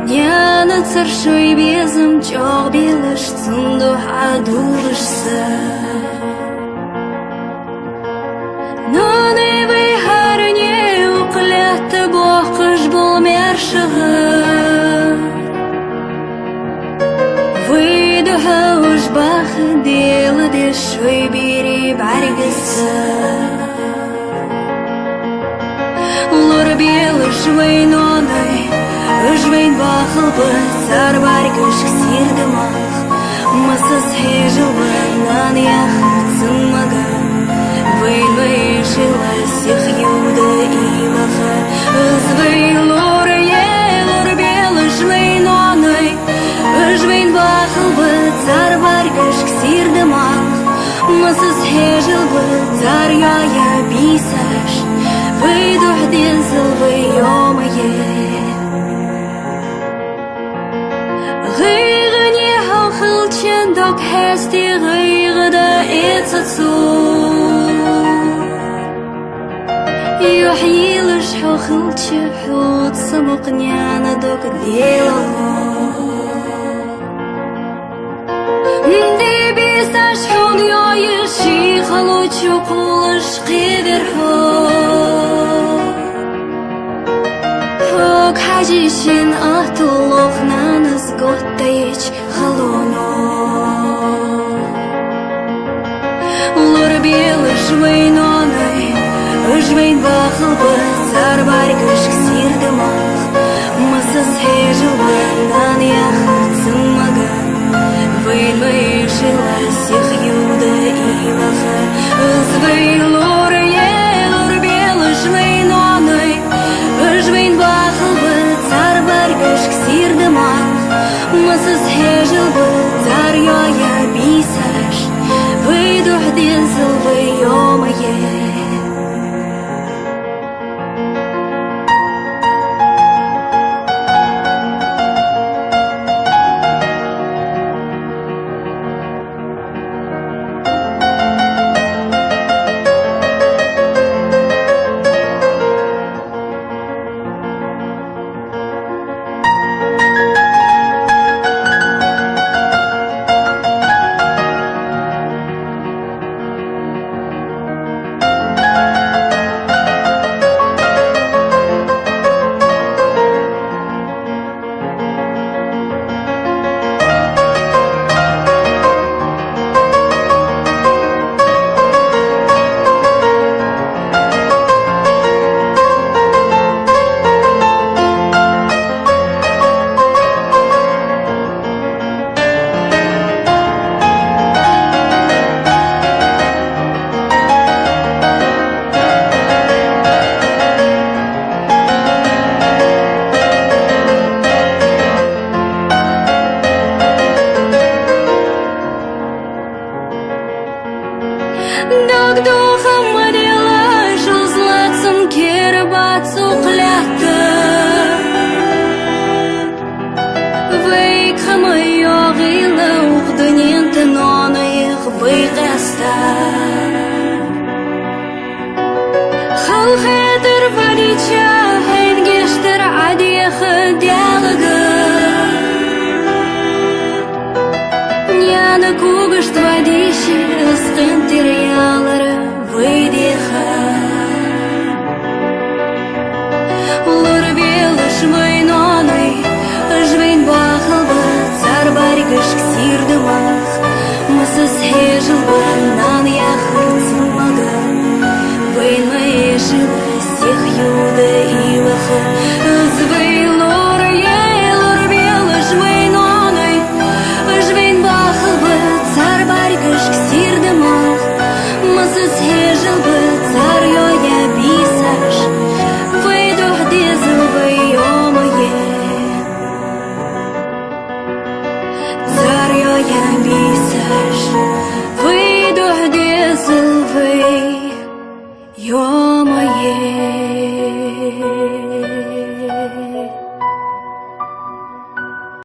Няна царшой безым чоқ белыш цунду адулышса. Наны вайхарне уқлятты боқыш болмершығы. Выйдуға ұшбақы делі де шой бері баргысы. Лұр белыш вайноны Ужвейн бахыл бы, цар баргыш ксирді мах. Мысыз хежыл бы, нан яхыр цыммага. Вейн вейшила сих юды илаха. Үзвей лор белыш вейн оной. Ужвейн бахыл бы, цар баргыш ксирді мах. Мысыз хежыл бы, цар яя бисаш. Вейдух дензыл вейомае. Gheirne hachiltje dok hest die geirde eetsetsu. Yuhilish hachiltje hut samoknyana dok delo. Di bisash hud yayishi khaluchu kulish qiverho. Хажишин атулох наныз готтаич халоно. Лор белыш вейноной, үжвейн бахыл бы, цар баргыш ксирді мах. Мысыз хежыл бы, нан яхыр цыммага. Вейн вейшила сих юды илаха. Үзвей лор белыш вейноной, үжвейн бахыл бы, цар баргыш ксирді мах. Мысыз хежыл бы, цар яя бисаш. Выйдух дензыл вейомае. Дагдухам мадила жузлацым кербацу қлятты. Вейкхамы йоғилы уғдыненті нонайық вейқаста. Халхетір вадича хайнгештір адияқы дялығы. Няны кугышт вадиші ысқын ялары выйдеха. Лор белыш вейноной, үжвейн бахыл бы, цар баргыш ксирді мах. Мысыз хежыл бы, нан яхыр цыммага. Вейн вейшила сих юды илаха. Үзвей лор белыш вейноной, үжвейн бахыл бы, цар баргыш ксирді мах. Мысыз хежыл бы, цар яя бисаш. Выйдух дезыл вейомае. Цар яя бисаш.